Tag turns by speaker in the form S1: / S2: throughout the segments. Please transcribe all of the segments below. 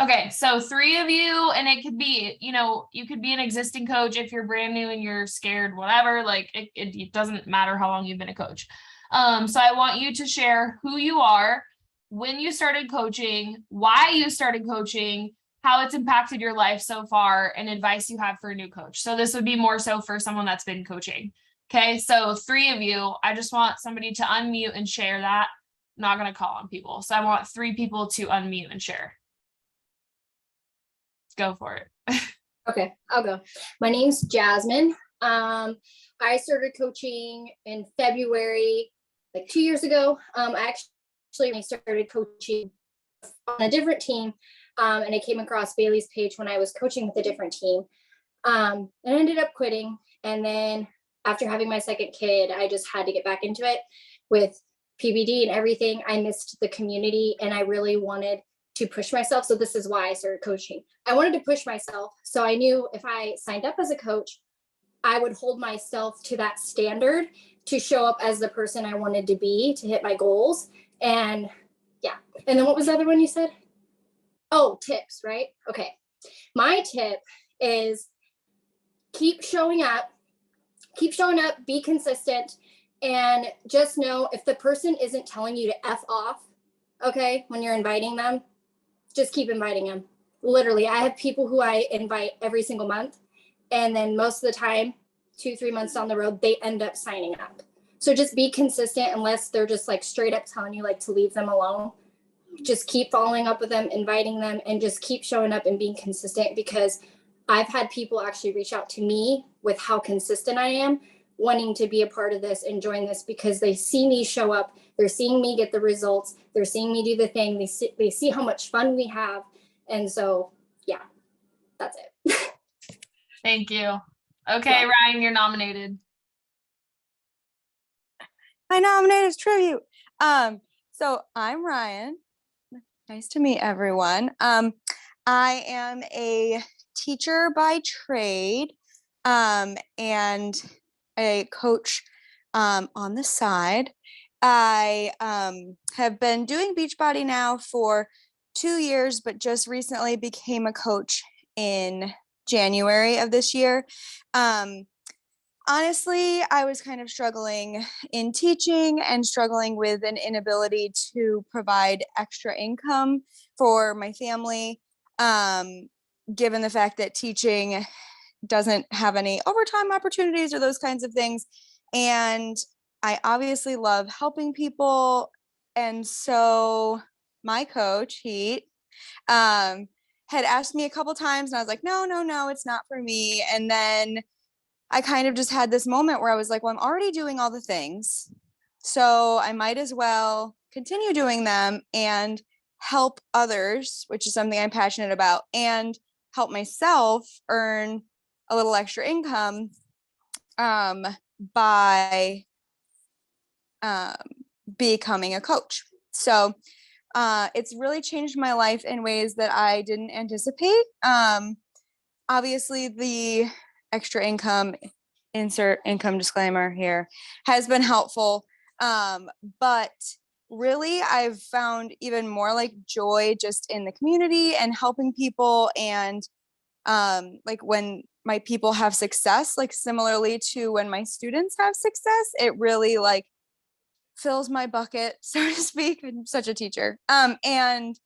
S1: Okay, so three of you, and it could be, you could be an existing coach if you're brand new and you're scared, whatever. Like it doesn't matter how long you've been a coach. So I want you to share who you are, when you started coaching, why you started coaching, how it's impacted your life so far, and advice you have for a new coach. So this would be more so for someone that's been coaching. Okay, so three of you, I just want somebody to unmute and share that. I'm not going to call on people. So I want three people to unmute and share. Go for it.
S2: Okay, I'll go. My name's Jasmine. I started coaching in February, like 2 years ago. I actually started coaching on a different team, and I came across Bailey's page when I was coaching with a different team. And I ended up quitting. And then after having my second kid, I just had to get back into it with PBD and everything. I missed the community and I really wanted to push myself. So this is why I started coaching. I wanted to push myself. So I knew if I signed up as a coach, I would hold myself to that standard to show up as the person I wanted to be, to hit my goals. And yeah. And then what was the other one you said? Oh, tips, right? Okay. My tip is keep showing up, be consistent, and just know if the person isn't telling you to F off, okay, when you're inviting them, just keep inviting them. Literally, I have people who I invite every single month, and then most of the time, 2-3 months down the road, they end up signing up. So just be consistent unless they're just like straight up telling you like to leave them alone. Just keep following up with them, inviting them, and just keep showing up and being consistent, because I've had people actually reach out to me with how consistent I am, wanting to be a part of this and join this because they see me show up. They're seeing me get the results. They're seeing me do the thing. They see how much fun we have. And so, yeah, that's it.
S1: Thank you. Okay, Ryan, you're nominated.
S3: I nominated as tribute. So I'm Ryan. Nice to meet everyone. I am a teacher by trade, and a coach on the side. I have been doing Beachbody now for 2 years, but just recently became a coach in January of this year. Honestly, I was kind of struggling in teaching and struggling with an inability to provide extra income for my family, given the fact that teaching doesn't have any overtime opportunities or those kinds of things. And I obviously love helping people. And so my coach, Heat, had asked me a couple times and I was like, no, it's not for me. And then I kind of just had this moment where I was like, well, I'm already doing all the things, so I might as well continue doing them and help others, which is something I'm passionate about, and help myself earn a little extra income by becoming a coach. So it's really changed my life in ways that I didn't anticipate. Obviously, the extra income, insert income disclaimer here, has been helpful. But really, I've found even more like joy just in the community and helping people. And like when my people have success, like similarly to when my students have success, it really like fills my bucket, so to speak. I'm such a teacher. And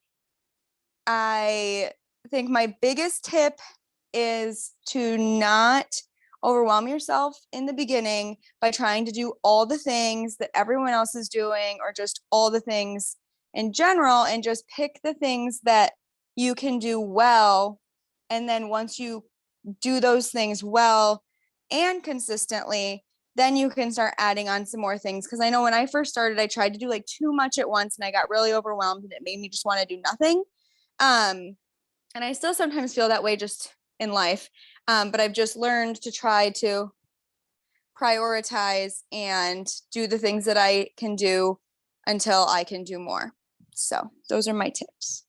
S3: I think my biggest tip is to not overwhelm yourself in the beginning by trying to do all the things that everyone else is doing, or just all the things in general, and just pick the things that you can do well. And then once you do those things well and consistently, then you can start adding on some more things. Because I know when I first started, I tried to do like too much at once and I got really overwhelmed and it made me just want to do nothing. And I still sometimes feel that way just in life. But I've just learned to try to prioritize and do the things that I can do until I can do more. So those are my tips.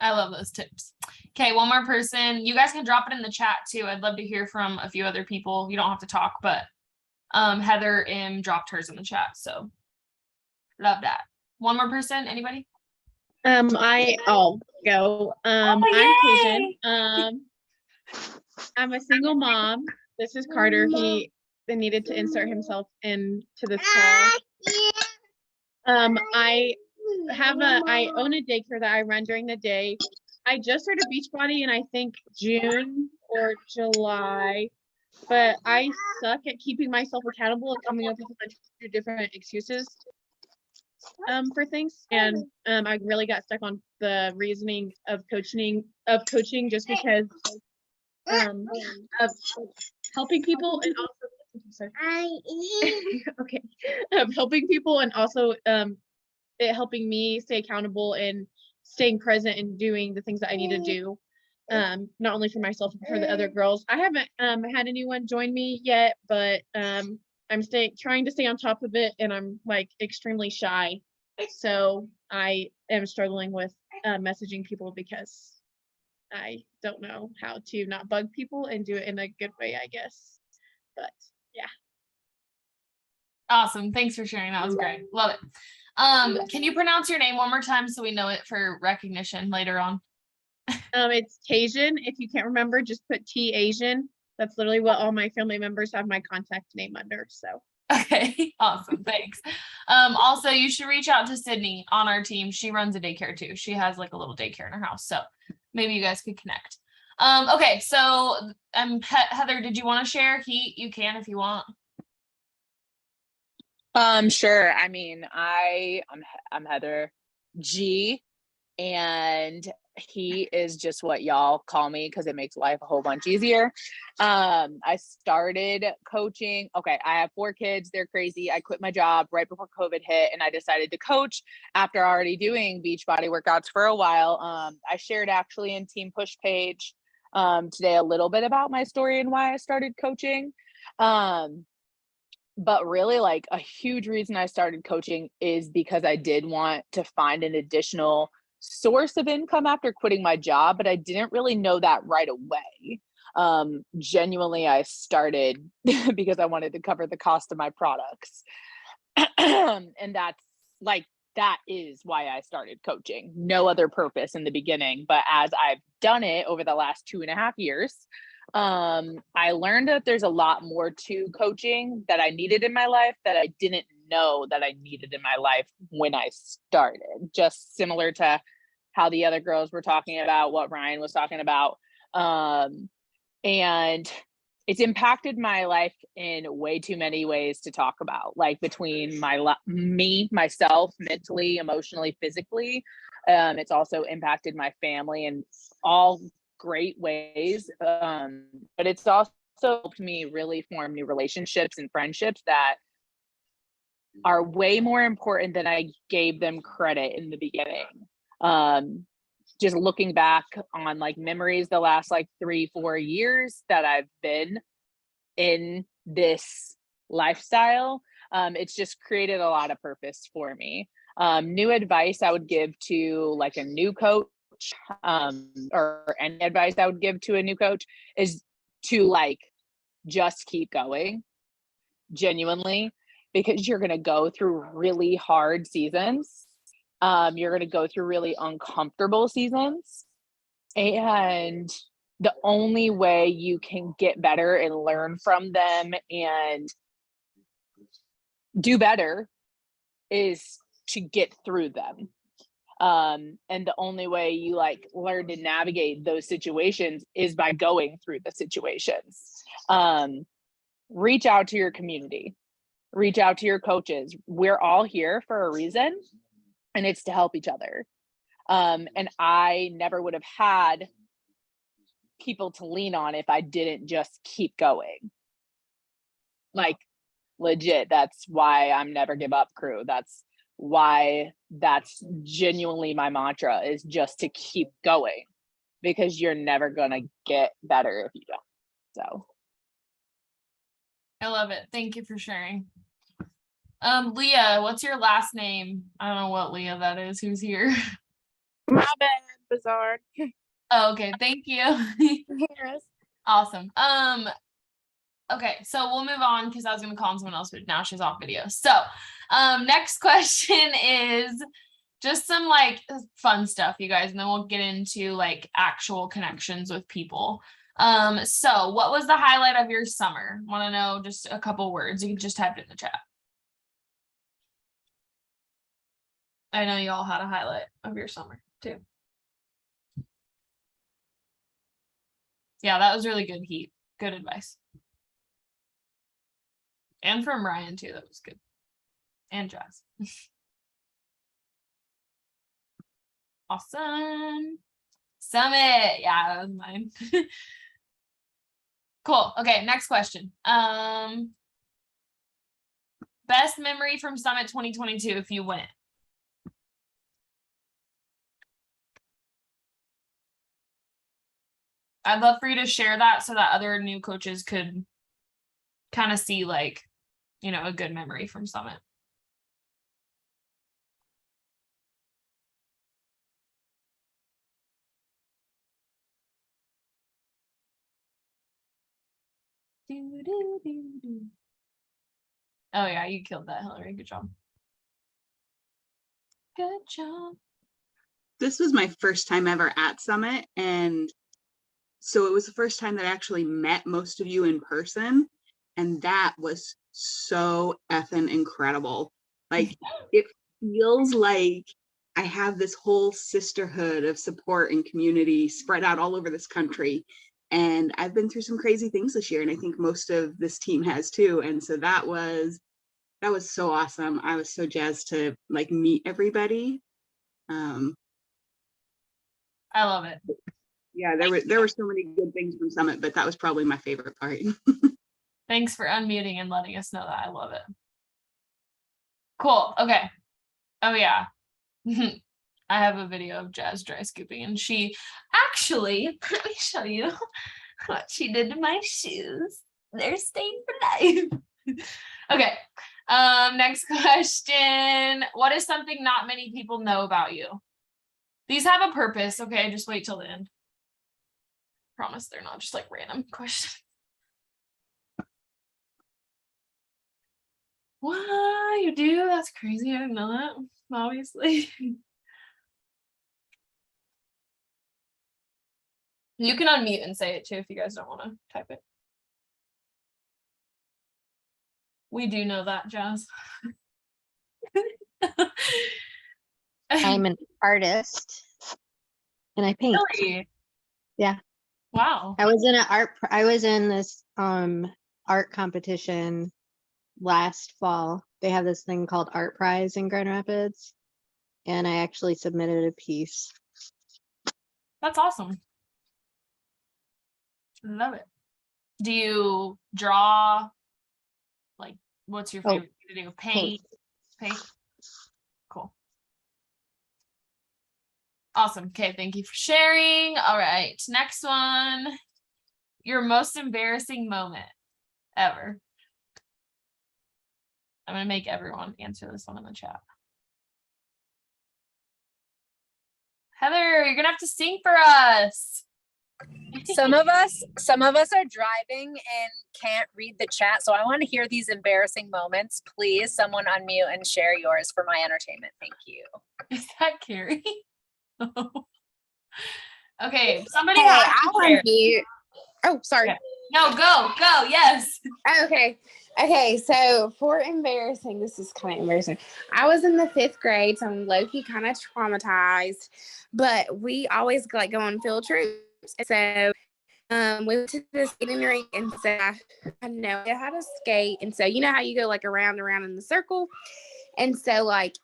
S1: I love those tips. Okay, one more person. You guys can drop it in the chat too. I'd love to hear from a few other people. You don't have to talk, but Heather M dropped hers in the chat. So love that. One more person, anybody?
S4: go.
S1: Oh,
S4: I'm Kajan.
S1: yay!
S4: I'm a single mom. This is Carter. He needed to insert himself into this call. I own a daycare that I run during the day. I just started Beachbody in I think June or July, but I suck at keeping myself accountable and coming up with a bunch of different excuses for things. And I really got stuck on the reasoning of coaching just because of helping people and also okay, of helping people and also it helping me stay accountable and staying present and doing the things that I need to do, not only for myself but for the other girls. I haven't had anyone join me yet, but I'm trying to stay on top of it, and I'm like extremely shy, so I am struggling with messaging people because I don't know how to not bug people and do it in a good way, I guess. But yeah.
S1: Awesome. Thanks for sharing. That was great. Love it. Can you pronounce your name one more time so we know it for recognition later on?
S4: It's Tajan. If you can't remember, just put T Asian. That's literally what all my family members have my contact name under. So
S1: Okay, awesome. Thanks. Also, you should reach out to Sydney on our team. She runs a daycare too. She has like a little daycare in her house. So maybe you guys could connect. Okay, so Heather, did you want to share? You can if you want.
S5: Sure. I mean, I'm Heather G, and he is just what y'all call me because it makes life a whole bunch easier. I started coaching. Okay, I have 4 kids. They're crazy. I quit my job right before COVID hit, and I decided to coach after already doing Beachbody workouts for a while. I shared actually in Team Push page today a little bit about my story and why I started coaching. But really, like, a huge reason I started coaching is because I did want to find an additional source of income after quitting my job, but I didn't really know that right away. Genuinely, I started because I wanted to cover the cost of my products. And that is why I started coaching. No other purpose in the beginning, but as I've done it over the last 2.5 years, I learned that there's a lot more to coaching that I needed in my life that I didn't know that I needed in my life when I started, just similar to how the other girls were talking about, what Ryan was talking about. And it's impacted my life in way too many ways to talk about, like between myself, mentally, emotionally, physically. It's also impacted my family in all great ways. But it's also helped me really form new relationships and friendships that are way more important than I gave them credit in the beginning. Just looking back on like memories the last like 3-4 years that I've been in this lifestyle, it's just created a lot of purpose for me. New advice I would give to like a new coach, or any advice I would give to a new coach is to like just keep going, genuinely, because you're going to go through really hard seasons. You're going to go through really uncomfortable seasons, and the only way you can get better and learn from them and do better is to get through them. And the only way you like learn to navigate those situations is by going through the situations. Reach out to your community, reach out to your coaches. We're all here for a reason, and it's to help each other. And I never would have had people to lean on if I didn't just keep going. Like, legit, that's why I'm never give up crew. That's why that's genuinely my mantra, is just to keep going, because you're never gonna get better if you don't. So
S1: I love it. Thank you for sharing. Leah, what's your last name? I don't know what Leah that is. Who's here?
S6: My bad, Bizarre.
S1: Oh, okay. Thank you.
S6: Harris.
S1: Awesome. Okay, so we'll move on because I was gonna call on someone else, but now she's off video. So next question is, just some like fun stuff, you guys, and then we'll get into like actual connections with people. So what was the highlight of your summer? Want to know just a couple words. You can just type it in the chat. I know you all had a highlight of your summer too. Yeah, that was really good, Heat. Good advice. And from Ryan too, that was good. And Jazz. Awesome. Summit. Yeah, that was mine. Cool. Okay, next question. Best memory from Summit 2022 if you went. I'd love for you to share that so that other new coaches could kind of see like, you know, a good memory from Summit. Oh yeah, you killed that, Hillary. Good job. Good job.
S7: This was my first time ever at Summit, and so it was the first time that I actually met most of you in person, and that was so effing incredible. Like, it feels like I have this whole sisterhood of support and community spread out all over this country, and I've been through some crazy things this year, and I think most of this team has too, and so that was so awesome. I was so jazzed to like meet everybody.
S1: I love it.
S7: Yeah, there were so many good things from Summit, but that was probably my favorite part.
S1: Thanks for unmuting and letting us know that. I love it. Cool. Okay. Oh yeah. I have a video of Jazz dry scooping, and she actually, let me show you what she did to my shoes. They're stained for life. Okay. Next question. What is something not many people know about you? These have a purpose, okay? Just wait till the end. Promise they're not just like random questions. What you do? That's crazy. I didn't know that, obviously. You can unmute and say it too if you guys don't want to type it. We do know that, Jazz.
S8: I'm an artist and I paint.
S1: Really?
S8: Yeah.
S1: Wow.
S8: I was in this art competition last fall. They have this thing called Art Prize in Grand Rapids, and I actually submitted a piece.
S1: That's awesome. Love it. Do you draw? Like, what's your favorite thing to do? Paint? Paint? Cool. Awesome. Okay, thank you for sharing. All right, next one. Your most embarrassing moment ever. I'm gonna make everyone answer this one in the chat. Heather, you're gonna have to sing for us.
S9: Some of us are driving and can't read the chat, so I want to hear these embarrassing moments. Please, someone unmute and share yours for my entertainment. Thank you.
S1: Is that Carrie? Okay, somebody
S6: Hey,
S1: has to
S6: I'll
S1: share.
S6: unmute. Oh, sorry.
S1: Okay. No, go, yes.
S6: Okay, so for embarrassing, this is kind of embarrassing. I was in the 5th grade, so I'm low-key kind of traumatized, but we always like go on field trips. And so we went to the skating rink, and so I know how to skate. And so you know how you go like around in the circle, and so like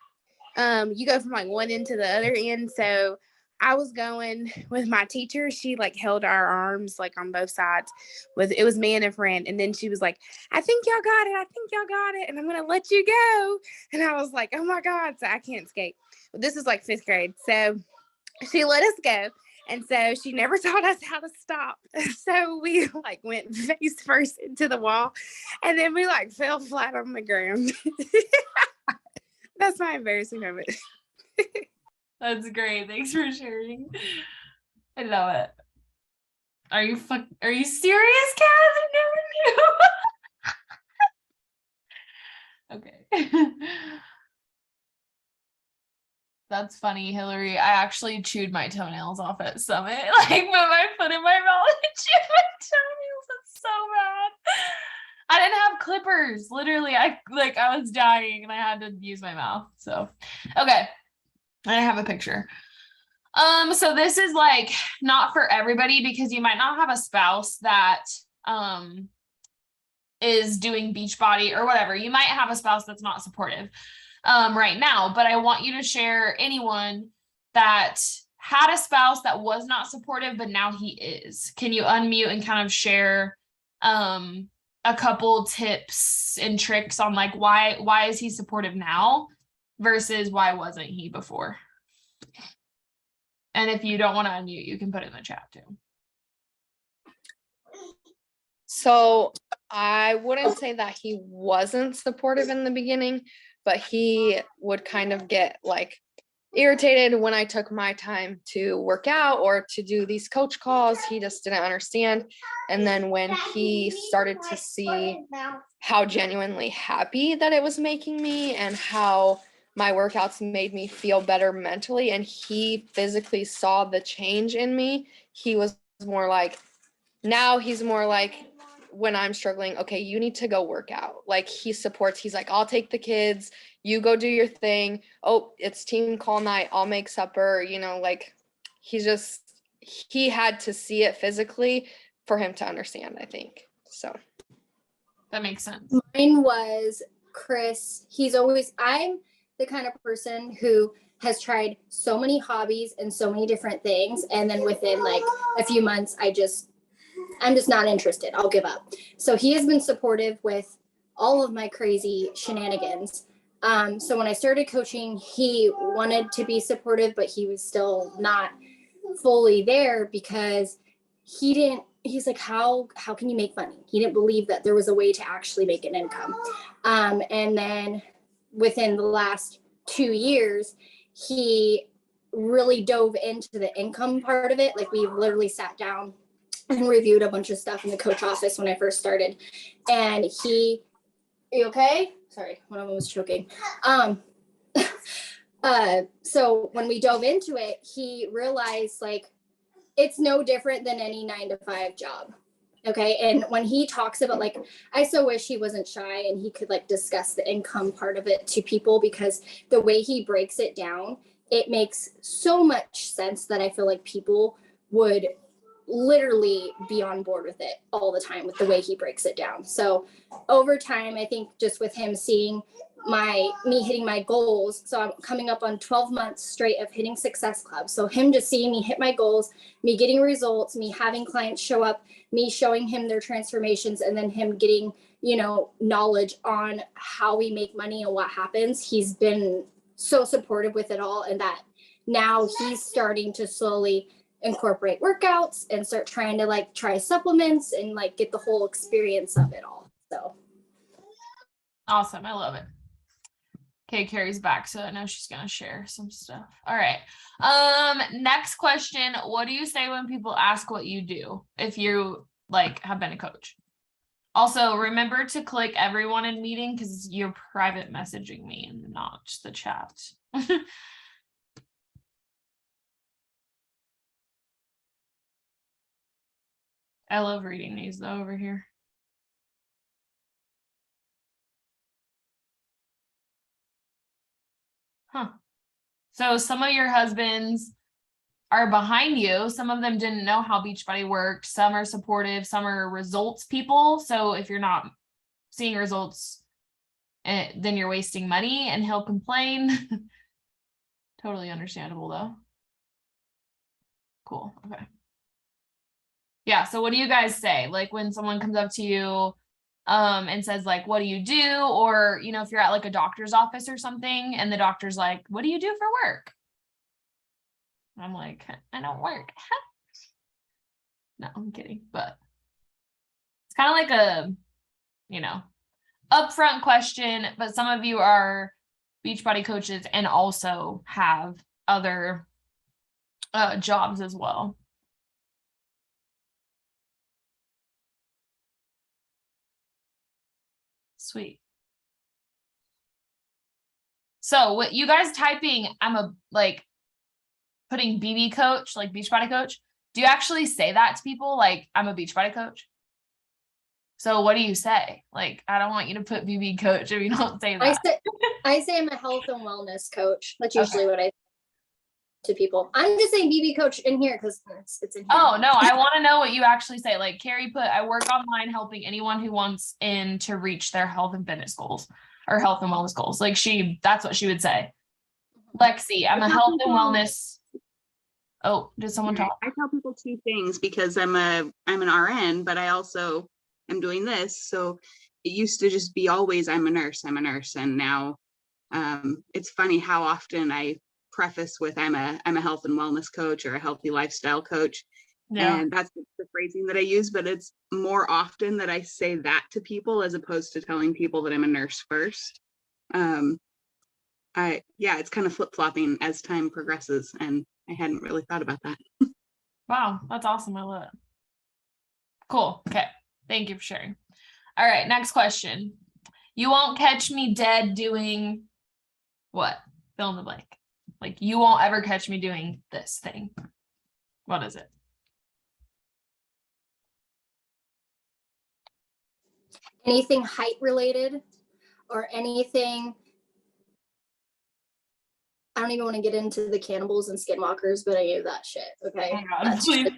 S6: you go from like one end to the other end. So I was going with my teacher. She like held our arms like on both sides. It was me and a friend, and then she was like, I think y'all got it. I think y'all got it, and I'm gonna let you go. And I was like, oh my God, so I can't skate. But this is like 5th grade, so she let us go. And so she never taught us how to stop. So we like went face first into the wall, and then we like fell flat on the ground. That's my embarrassing moment.
S1: That's great. Thanks for sharing. I love it. Are you serious, Kaz? I never knew. Okay. That's funny, Hillary. I actually chewed my toenails off at Summit. Like put my foot in my mouth and chewed my toenails. That's so bad. I didn't have clippers. Literally, I was dying and I had to use my mouth. So okay. I have a picture. So this is like not for everybody because you might not have a spouse that is doing Beachbody or whatever. You might have a spouse that's not supportive right now, but I want you to share anyone that had a spouse that was not supportive, but now he is. Can you unmute and kind of share a couple tips and tricks on like why is he supportive now versus why wasn't he before? And if you don't want to unmute, you can put it in the chat too.
S10: So I wouldn't say that he wasn't supportive in the beginning, but he would kind of get like irritated when I took my time to work out or to do these coach calls. He just didn't understand. And then when he started to see how genuinely happy that it was making me and how my workouts made me feel better mentally, and he physically saw the change in me, he was more like, now he's more like, when I'm struggling, okay, you need to go work out. Like he supports, he's like, I'll take the kids, you go do your thing. Oh, it's team call night, I'll make supper, you know, like he had to see it physically for him to understand, I think. So
S1: that makes sense.
S2: Mine was Chris. I'm the kind of person who has tried so many hobbies and so many different things. And then within like a few months, I'm just not interested. I'll give up. So he has been supportive with all of my crazy shenanigans. So when I started coaching, he wanted to be supportive, but he was still not fully there because he's like, how can you make money? He didn't believe that there was a way to actually make an income. And then within the last 2 years, he really dove into the income part of it. Like we literally sat down and reviewed a bunch of stuff in the coach office when I first started. And are you okay? Sorry, one of them was choking. So when we dove into it, he realized like, it's no different than any 9-to-5 job. Okay. And when he talks about like, I so wish he wasn't shy and he could like discuss the income part of it to people, because the way he breaks it down, it makes so much sense that I feel like people would literally be on board with it all the time with the way he breaks it down. So over time, I think just with him seeing me hitting my goals. So I'm coming up on 12 months straight of hitting Success Club. So him just seeing me hit my goals, me getting results, me having clients show up, me showing him their transformations, and then him getting, knowledge on how we make money and what happens. He's been so supportive with it all. And that now he's starting to slowly incorporate workouts and start trying to like try supplements and like get the whole experience of it all. So
S1: awesome. I love it. Okay, Carrie's back, so I know she's gonna share some stuff. All right. Next question. What do you say when people ask what you do if you like have been a coach? Also, remember to click everyone in meeting because you're private messaging me and not the chat. I love reading these though over here. Huh. So some of your husbands are behind you. Some of them didn't know how Beachbody worked. Some are supportive. Some are results people. So if you're not seeing results, then you're wasting money and he'll complain. Totally understandable though. Cool. Okay. Yeah. So what do you guys say? Like when someone comes up to you and says like, what do you do? Or, if you're at like a doctor's office or something and the doctor's like, what do you do for work? I'm like, I don't work. No, I'm kidding. But it's kind of like a, upfront question, but some of you are Beachbody coaches and also have other jobs as well. Sweet. So what you guys typing, I'm a like putting BB coach, like Beachbody coach. Do you actually say that to people? Like, I'm a Beachbody coach. So what do you say? Like, I don't want you to put BB coach if you don't say that.
S2: I say I'm a health and wellness coach. That's usually what I say to people. I'm just saying BB coach in here because it's in here.
S1: Oh no, I want to know what you actually say. Like Carrie put, I work online helping anyone who wants in to reach their health and fitness goals or health and wellness goals. Like that's what she would say. Lexi, I'm a health and wellness. Oh, did someone talk?
S7: I tell people two things because I'm an RN, but I also am doing this. So it used to just be always I'm a nurse, and now it's funny how often I preface with I'm a health and wellness coach or a healthy lifestyle coach.
S1: Yeah.
S7: And that's the phrasing that I use, but it's more often that I say that to people as opposed to telling people that I'm a nurse first. It's kind of flip-flopping as time progresses, and I hadn't really thought about that.
S1: Wow, that's awesome. I love it. Cool. Okay. Thank you for sharing. All right, next question. You won't catch me dead doing what? Fill in the blank. Like, you won't ever catch me doing this thing. What is it?
S2: Anything height related or anything. I don't even want to get into the cannibals and skinwalkers, but I knew that shit. Okay.
S1: Oh my God,
S2: That's
S1: please
S2: just-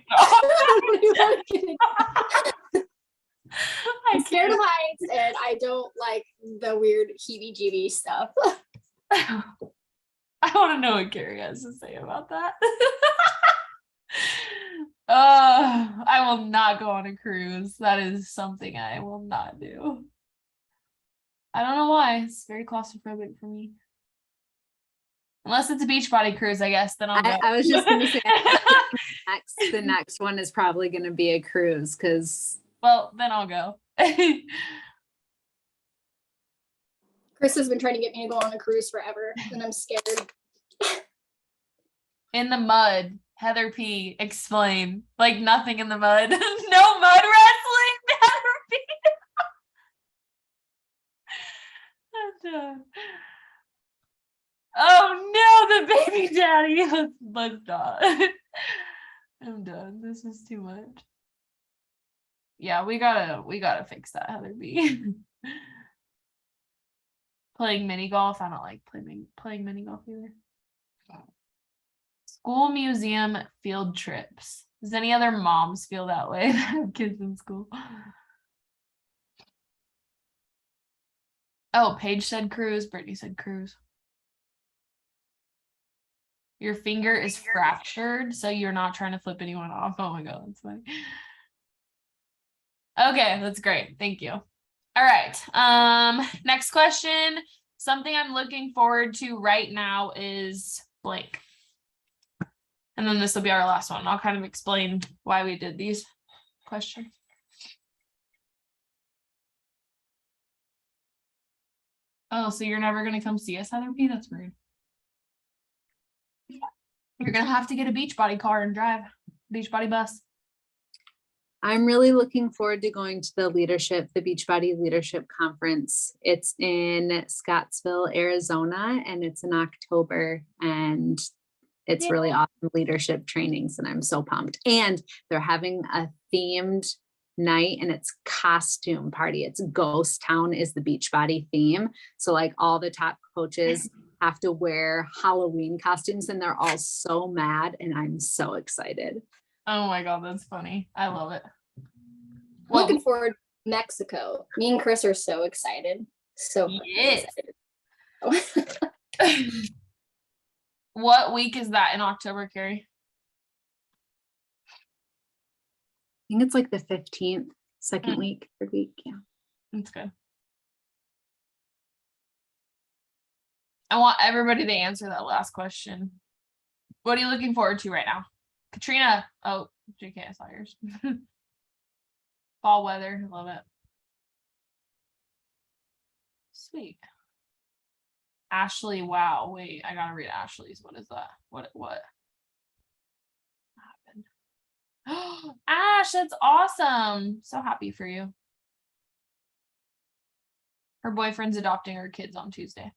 S1: stop.
S2: I'm scared of heights and I don't like the weird heebie-jeebie stuff.
S1: I want to know what Carrie has to say about that. I will not go on a cruise. That is something I will not do. I don't know why. It's very claustrophobic for me. Unless it's a Beachbody cruise, I guess, then I'll go.
S9: I was just going to say the next one is probably going to be a cruise because.
S1: Well, then I'll go.
S2: Chris has been trying to get me to go on a cruise forever and I'm scared.
S1: In the mud. Heather P. Explain. Like nothing in the mud. No mud wrestling. Heather P. I'm done. Oh no, the baby daddy. Let's not. I'm done. This is too much. Yeah, we gotta fix that, Heather B. Playing mini golf. I don't like playing mini golf either. School museum field trips. Does any other moms feel that way that have kids in school? Oh, Paige said cruise. Brittany said cruise. Your finger is fractured, so you're not trying to flip anyone off. Oh my God, that's funny. Okay, that's great. Thank you. All right. Next question. Something I'm looking forward to right now is blank. And then this will be our last one. I'll kind of explain why we did these questions. Oh, so you're never going to come see us, Heather P? That's rude. You're going to have to get a Beachbody car and drive. Beachbody bus.
S9: I'm really looking forward to going to the Beachbody Leadership Conference. It's in Scottsville, Arizona, and it's in October. And it's really awesome leadership trainings, and I'm so pumped. And they're having a themed night, and it's costume party. It's Ghost Town is the Beachbody theme. So like all the top coaches have to wear Halloween costumes, and they're all so mad, and I'm so excited.
S1: Oh my God, that's funny. I love it.
S2: Looking forward to Mexico. Me and Chris are so excited. So excited.
S1: What week is that in October, Carrie?
S9: I think it's like the 15th, second week, third week. Yeah.
S1: That's good. I want everybody to answer that last question. What are you looking forward to right now? Katrina. Oh, JK, I saw yours. Fall weather. Love it. Sweet. Ashley, wow. Wait, I gotta read Ashley's. What is that? What happened? Ash, that's awesome. So happy for you. Her boyfriend's adopting her kids on Tuesday.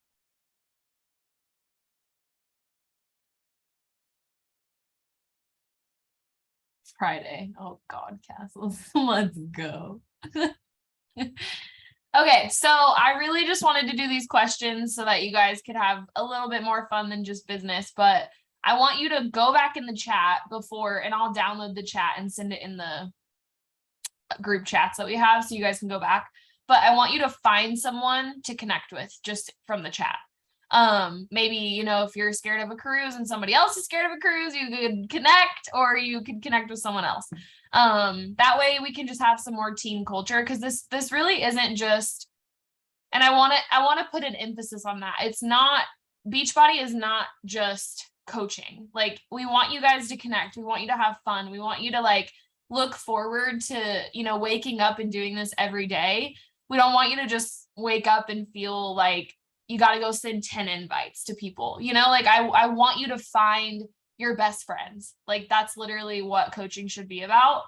S1: Friday. Oh God, Cass, let's go. Okay, so I really just wanted to do these questions so that you guys could have a little bit more fun than just business, but I want you to go back in the chat before, and I'll download the chat and send it in the group chats that we have so you guys can go back. But I want you to find someone to connect with just from the chat. Maybe, you know, if you're scared of a cruise and somebody else is scared of a cruise, you could connect, or you could connect with someone else. That way we can just have some more team culture, because this really isn't just, and I want to put an emphasis on that. It's not, Beachbody is not just coaching. Like, we want you guys to connect. We want you to have fun. We want you to like look forward to, you know, waking up and doing this every day. We don't want you to just wake up and feel like you got to go send 10 invites to people, you know, like I want you to find your best friends. Like, that's literally what coaching should be about,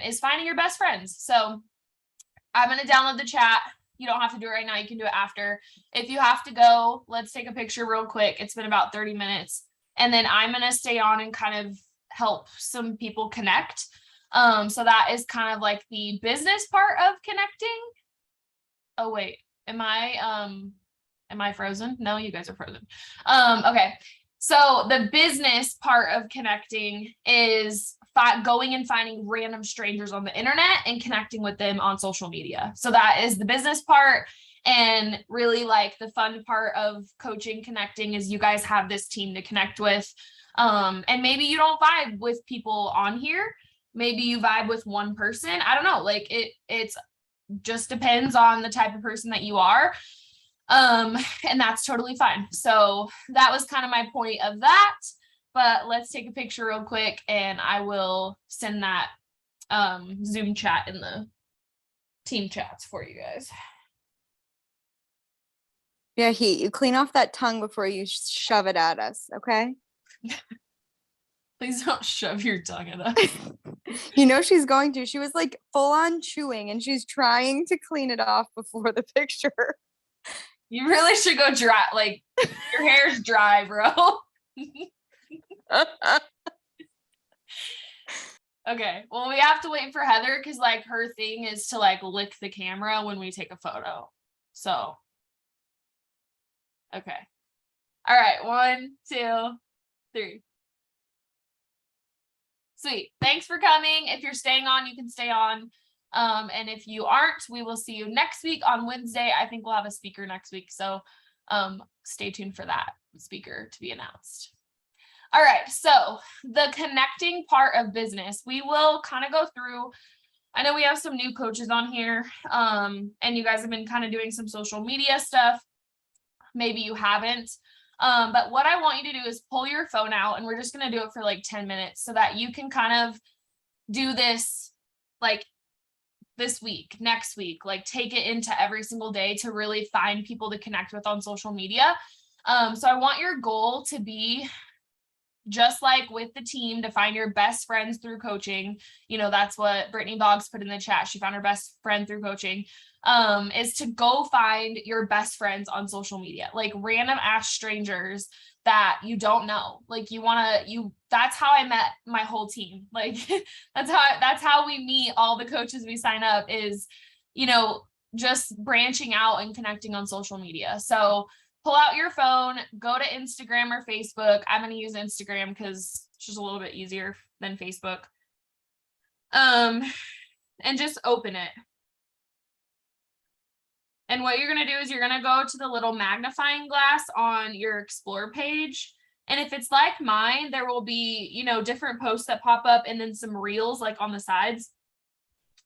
S1: is finding your best friends. So I'm going to download the chat. You don't have to do it right now. You can do it after. If you have to go, let's take a picture real quick. It's been about 30 minutes. And then I'm going to stay on and kind of help some people connect. So that is kind of like the business part of connecting. Oh, wait, am I frozen? No, you guys are frozen. Okay. So the business part of connecting is going and finding random strangers on the internet and connecting with them on social media. So that is the business part. And really, like, the fun part of coaching connecting is you guys have this team to connect with. And maybe you don't vibe with people on here. Maybe you vibe with one person. I don't know. Like, it's just depends on the type of person that you are. And that's totally fine. So that was kind of my point of that, but let's take a picture real quick and I will send that Zoom chat in the team chats for you guys.
S3: Yeah, you clean off that tongue before you shove it at us, okay?
S1: Please don't shove your tongue at us.
S3: You know she's going to. She was like full on chewing and she's trying to clean it off before the picture.
S1: You really should go dry. Like, your hair's dry, bro. Okay. Well, we have to wait for Heather because, like, her thing is to like lick the camera when we take a photo. So, okay. All right. 1, 2, 3. Sweet. Thanks for coming. If you're staying on, you can stay on. And if you aren't, we will see you next week on Wednesday. I think we'll have a speaker next week. So stay tuned for that speaker to be announced. All right. So the connecting part of business, we will kind of go through. I know we have some new coaches on here, and you guys have been kind of doing some social media stuff. Maybe you haven't. But what I want you to do is pull your phone out, and we're just going to do it for like 10 minutes so that you can kind of do this like this week, next week, like take it into every single day to really find people to connect with on social media. So I want your goal to be just like with the team, to find your best friends through coaching. You know, that's what Brittany Boggs put in the chat. She found her best friend through coaching, is to go find your best friends on social media, like random ass strangers that you don't know. Like, that's how I met my whole team. Like, that's how we meet all the coaches we sign up, is, you know, just branching out and connecting on social media. So pull out your phone, go to Instagram or Facebook. I'm going to use Instagram because it's just a little bit easier than Facebook. And just open it. And what you're going to do is you're going to go to the little magnifying glass on your Explore page. And if it's like mine, there will be, you know, different posts that pop up and then some reels like on the sides.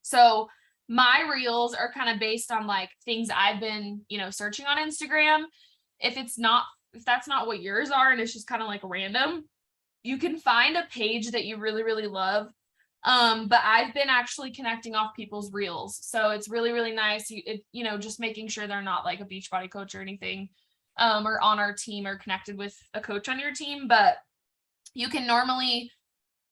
S1: So my reels are kind of based on like things I've been, you know, searching on Instagram. If that's not what yours are and it's just kind of like random, you can find a page that you really, really love. But I've been actually connecting off people's reels. So it's really, really nice. You know, just making sure they're not like a Beachbody coach or anything, or on our team or connected with a coach on your team. But you can normally,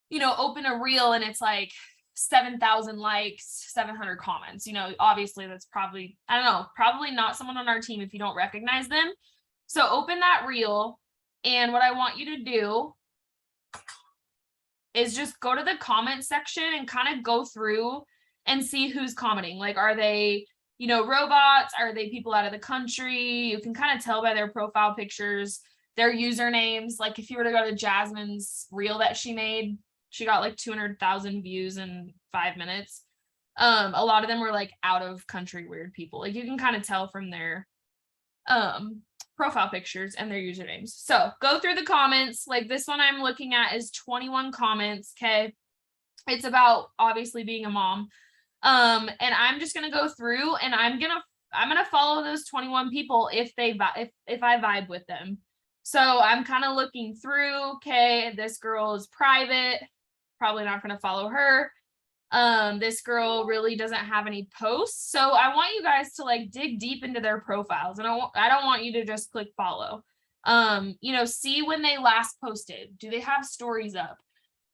S1: you know, open a reel and it's like 7,000 likes, 700 comments. You know, obviously that's probably, I don't know, probably not someone on our team if you don't recognize them. So open that reel. And what I want you to do is just go to the comment section and kind of go through and see who's commenting. Like, are they, you know, robots? Are they people out of the country? You can kind of tell by their profile pictures, their usernames. Like if you were to go to Jasmine's reel that she made, she got like 200,000 views in 5 minutes. A lot of them were like out of country weird people. Like you can kind of tell from their profile pictures and their usernames. So go through the comments. Like this one I'm looking at is 21 comments. Okay. It's about obviously being a mom. And I'm just gonna go through and I'm gonna follow those 21 people if I vibe with them. So I'm kind of looking through. Okay, this girl is private, probably not gonna follow her. This girl really doesn't have any posts, so I want you guys to like dig deep into their profiles, and I don't want you to just click follow. You know, see when they last posted. Do they have stories up?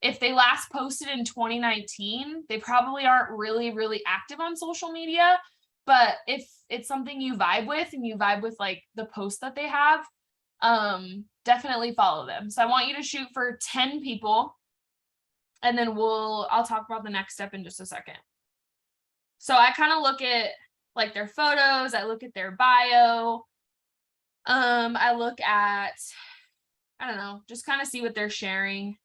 S1: If they last posted in 2019, they probably aren't really active on social media. But if it's something you vibe with and you vibe with like the posts that they have, definitely follow them. So I want you to shoot for 10 people, and then I'll talk about the next step in just a second. So I kind of look at like their photos, I look at their bio, I look at, I don't know, just kind of see what they're sharing.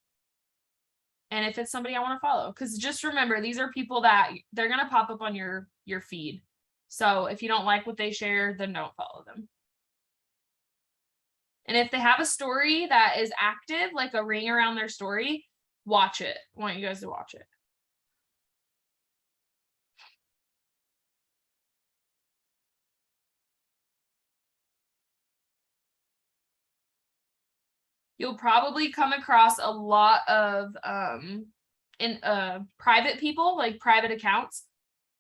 S1: And if it's somebody I want to follow, because just remember, these are people that they're going to pop up on your feed. So if you don't like what they share, then don't follow them. And if they have a story that is active, like a ring around their story, watch it. I want you guys to watch it. You'll probably come across a lot of private people, like private accounts,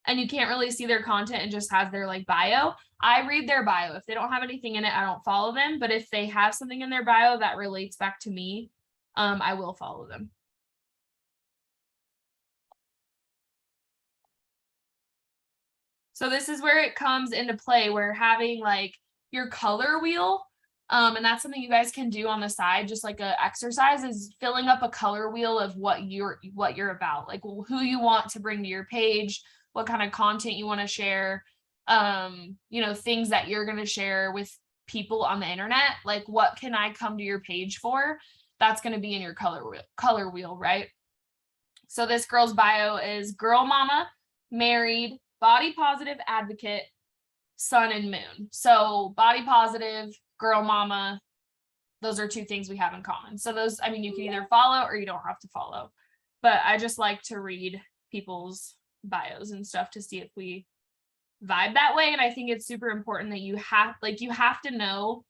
S1: and you can't really see their content and just has their like bio. I read their bio. If they don't have anything in it, I don't follow them. But if they have something in their bio that relates back to me, I will follow them. So this is where it comes into play, where having like your color wheel, and that's something you guys can do on the side, just like a exercise, is filling up a color wheel of what you're about, like who you want to bring to your page, what kind of content you want to share, you know, things that you're going to share with people on the internet. Like, what can I come to your page for? That's going to be in your color wheel, right? So this girl's bio is girl mama, married, body positive advocate, sun and moon. So body positive, girl mama, those are two things we have in common. So those, I mean, you can either follow or you don't have to follow, but I just like to read people's bios and stuff to see if we vibe that way. And I think it's super important that you have to know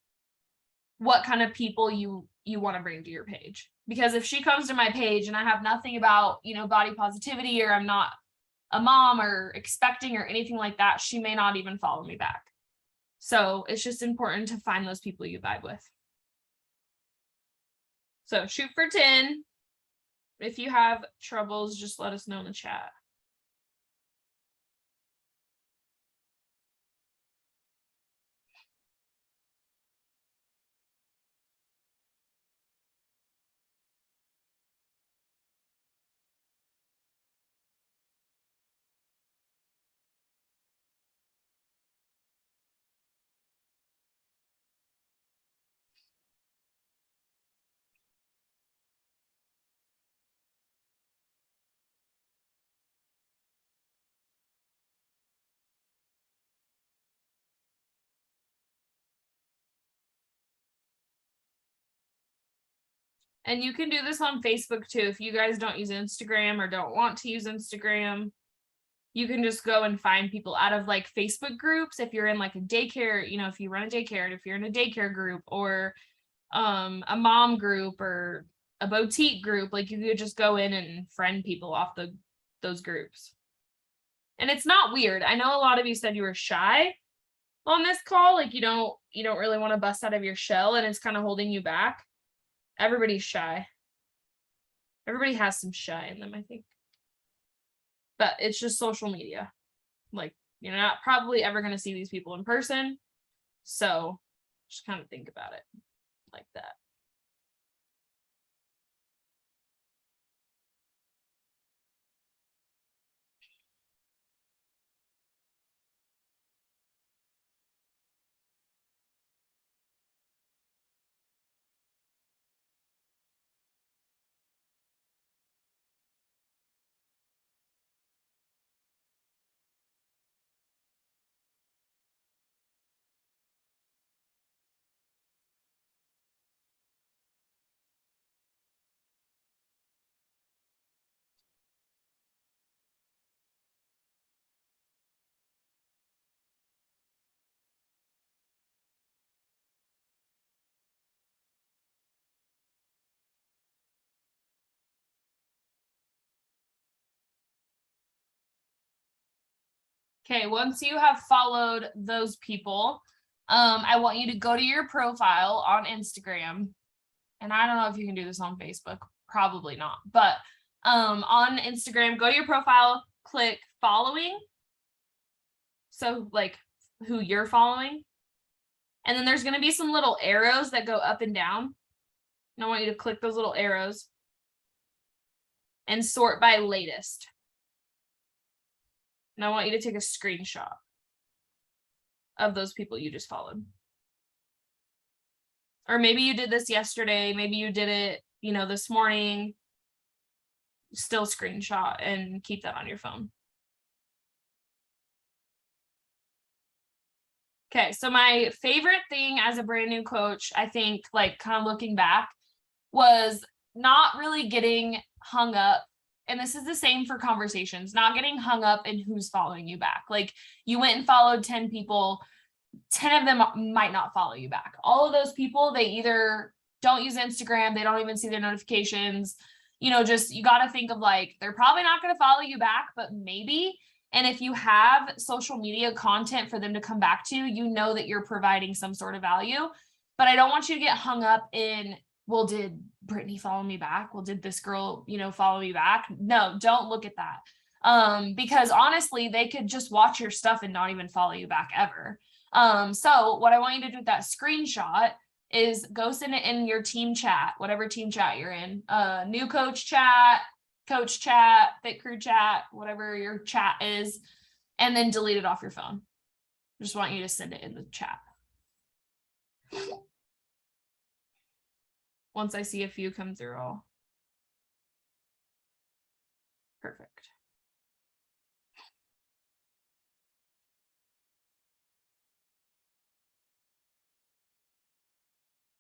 S1: what kind of people you want to bring to your page. Because if she comes to my page and I have nothing about, you know, body positivity, or I'm not a mom or expecting or anything like that, she may not even follow me back. So it's just important to find those people you vibe with. So shoot for 10. If you have troubles, just let us know in the chat. And you can do this on Facebook too. If you guys don't use Instagram or don't want to use Instagram, you can just go and find people out of like Facebook groups. If you're in like a daycare, you know, if you run a daycare, if you're in a daycare group or a mom group or a boutique group, like you could just go in and friend people off those groups. And it's not weird. I know a lot of you said you were shy on this call, like you don't really want to bust out of your shell, and it's kind of holding you back. Everybody's shy. Everybody has some shy in them, I think. But it's just social media. Like, you're not probably ever going to see these people in person. So just kind of think about it like that. Okay, once you have followed those people, I want you to go to your profile on Instagram. And I don't know if you can do this on Facebook, probably not, but on Instagram, go to your profile, click following. So like who you're following. And then there's going to be some little arrows that go up and down. And I want you to click those little arrows and sort by latest. And I want you to take a screenshot of those people you just followed. Or maybe you did this yesterday, maybe you did it, you know, this morning. Still screenshot and keep that on your phone. Okay, so my favorite thing as a brand new coach, I think, like kind of looking back, was not really getting hung up. And this is the same for conversations, not getting hung up in who's following you back. Like you went and followed 10 people, 10 of them might not follow you back. All of those people, they either don't use Instagram, they don't even see their notifications. You know, just you got to think of like, they're probably not going to follow you back, but maybe. And if you have social media content for them to come back to, you know that you're providing some sort of value. But I don't want you to get hung up in, well, did Brittany follow me back? Well, did this girl, you know, follow me back? No, don't look at that. Because honestly, they could just watch your stuff and not even follow you back ever. So what I want you to do with that screenshot is go send it in your team chat, whatever team chat you're in, new coach chat, fit crew chat, whatever your chat is, and then delete it off your phone. Just want you to send it in the chat. Once I see a few come through, I'll... Perfect.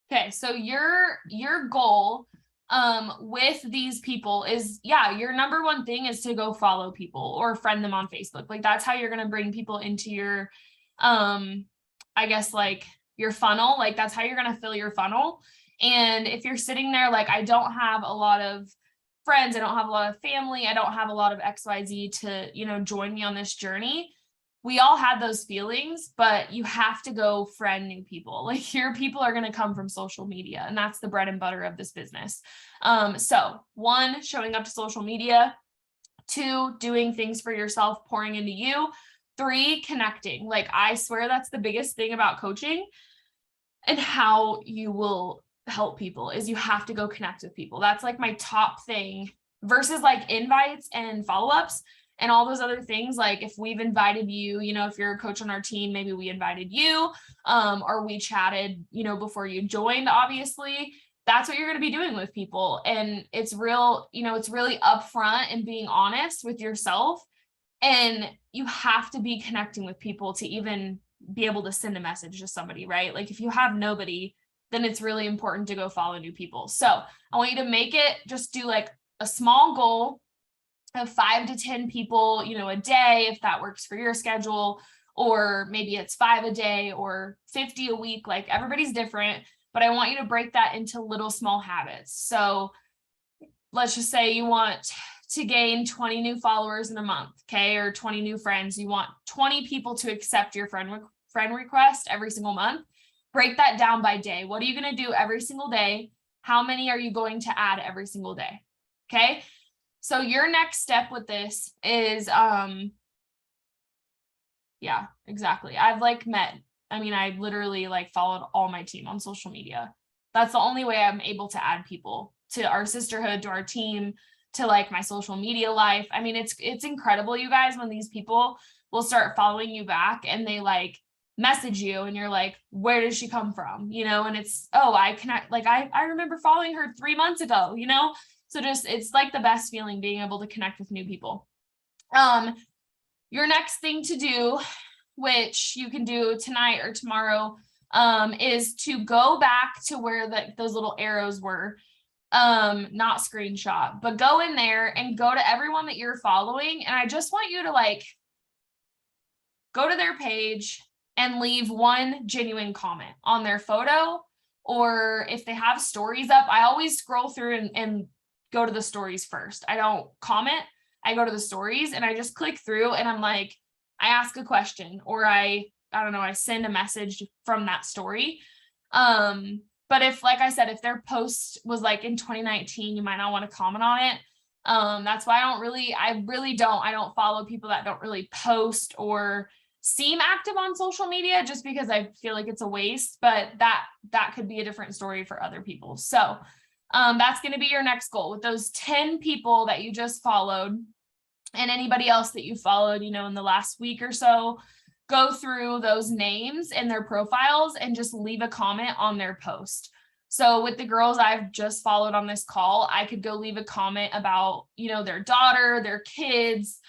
S1: Okay, so your goal with these people is, yeah, your number one thing is to go follow people or friend them on Facebook. Like that's how you're going to bring people into your I guess like your funnel. Like that's how you're going to fill your funnel. And if you're sitting there like, I don't have a lot of friends, I don't have a lot of family, I don't have a lot of XYZ to, you know, join me on this journey. We all had those feelings, but you have to go friend new people. Like your people are going to come from social media, and that's the bread and butter of this business. So 1, showing up to social media, 2, doing things for yourself, pouring into you, 3, connecting. Like I swear that's the biggest thing about coaching and how you will help people is you have to go connect with people. That's like my top thing versus like invites and follow-ups. And all those other things, like if we've invited you, you know, if you're a coach on our team, maybe we invited you, or we chatted, you know, before you joined, obviously, that's what you're going to be doing with people. And it's real, you know, it's really upfront and being honest with yourself. And you have to be connecting with people to even be able to send a message to somebody, right? Like if you have nobody, then it's really important to go follow new people. So I want you to make it, just do like a small goal of 5 to 10 people, you know, a day, if that works for your schedule, or maybe it's 5 a day or 50 a week, like everybody's different, but I want you to break that into little small habits. So let's just say you want to gain 20 new followers in a month, okay, or 20 new friends. You want 20 people to accept your friend request every single month. Break that down by day. What are you going to do every single day? How many are you going to add every single day? Okay. So your next step with this is, yeah, exactly. I've like I literally like followed all my team on social media. That's the only way I'm able to add people to our sisterhood, to our team, to like my social media life. I mean, it's incredible, you guys, when these people will start following you back and they like message you and you're like, where does she come from? You know, and it's, oh, I connect, like I remember following her 3 months ago, you know? So just, it's like the best feeling being able to connect with new people. Your next thing to do, which you can do tonight or tomorrow, is to go back to where those little arrows were, not screenshot, but go in there and go to everyone that you're following. And I just want you to like, go to their page and leave one genuine comment on their photo, or if they have stories up, I always scroll through and go to the stories first. I don't comment, I go to the stories and I just click through and I'm like, I ask a question, or I don't know, I send a message from that story. But if, like I said, if their post was like in 2019, you might not want to comment on it. That's why I don't follow people that don't really post or seem active on social media, just because I feel like it's a waste, but that could be a different story for other people. So that's going to be your next goal with those 10 people that you just followed, and anybody else that you followed, in the last week or so. Go through those names and their profiles and just leave a comment on their post. So with the girls I've just followed on this call, I could go leave a comment about, their daughter, their kids,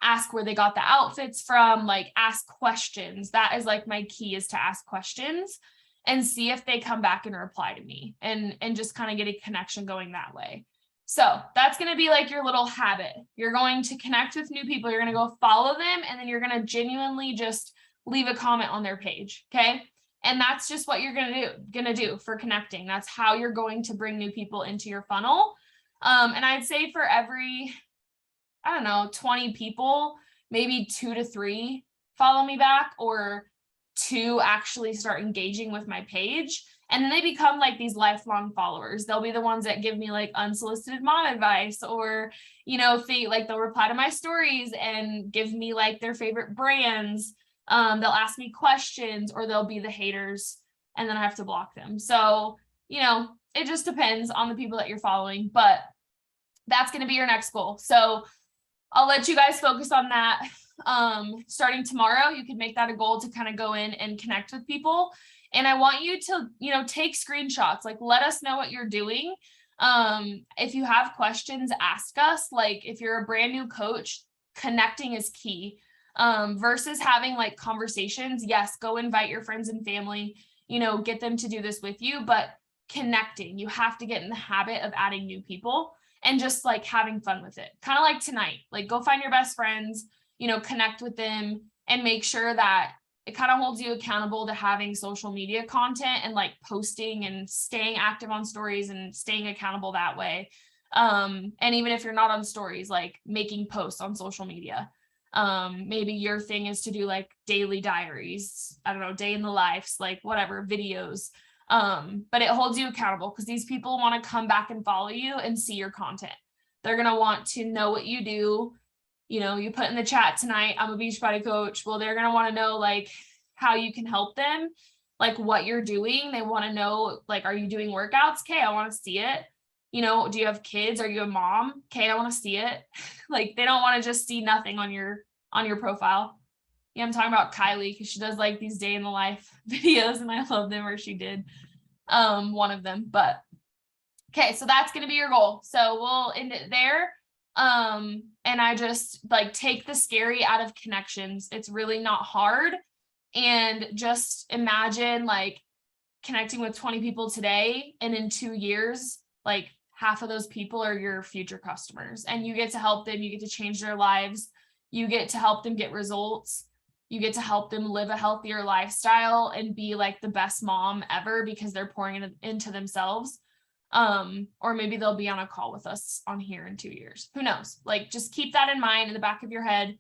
S1: ask where they got the outfits from, like ask questions. That is like my key, is to ask questions and see if they come back and reply to me, and just kind of get a connection going that way. So that's going to be like your little habit. You're going to connect with new people. You're going to go follow them, and then you're going to genuinely just leave a comment on their page. Okay. And that's just what you're going to do for connecting. That's how you're going to bring new people into your funnel. And I'd say for every, 20 people, maybe 2 to 3 follow me back, or 2 actually start engaging with my page. And then they become like these lifelong followers. They'll be the ones that give me like unsolicited mom advice, or, they'll reply to my stories and give me like their favorite brands. They'll ask me questions, or they'll be the haters, and then I have to block them. So, it just depends on the people that you're following, but that's going to be your next goal. So I'll let you guys focus on that. Starting tomorrow, you can make that a goal to kind of go in and connect with people. And I want you to, take screenshots, like let us know what you're doing. If you have questions, ask us. Like if you're a brand new coach, connecting is key. Versus having like conversations. Yes, go invite your friends and family, get them to do this with you, but connecting, you have to get in the habit of adding new people and just like having fun with it. Kind of like tonight, like go find your best friends, connect with them, and make sure that it kind of holds you accountable to having social media content and like posting and staying active on stories and staying accountable that way. And even if you're not on stories, like making posts on social media. Maybe your thing is to do like daily diaries, day in the lives, like whatever, videos. But it holds you accountable, because these people want to come back and follow you and see your content. They're going to want to know what you do. You put in the chat tonight, I'm a Beachbody coach. Well, they're going to want to know like how you can help them, like what you're doing. They want to know, like, are you doing workouts? Okay, I want to see it. Do you have kids? Are you a mom? Okay, I want to see it. Like they don't want to just see nothing on your profile. Yeah, I'm talking about Kylie, because she does like these day in the life videos, and I love them, or she did one of them. But okay, so that's going to be your goal. So we'll end it there. And I just like take the scary out of connections. It's really not hard. And just imagine like connecting with 20 people today, and in 2 years, like half of those people are your future customers, and you get to help them. You get to change their lives. You get to help them get results. You get to help them live a healthier lifestyle and be like the best mom ever, because they're pouring it into themselves. Or maybe they'll be on a call with us on here in 2 years. Who knows? Like, just keep that in mind in the back of your head.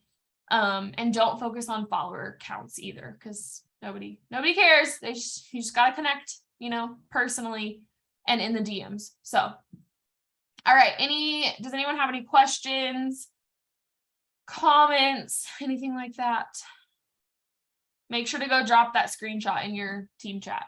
S1: And don't focus on follower counts either, because nobody cares. You just got to connect, personally and in the DMs. So, all right. Does anyone have any questions, comments, anything like that? Make sure to go drop that screenshot in your team chat.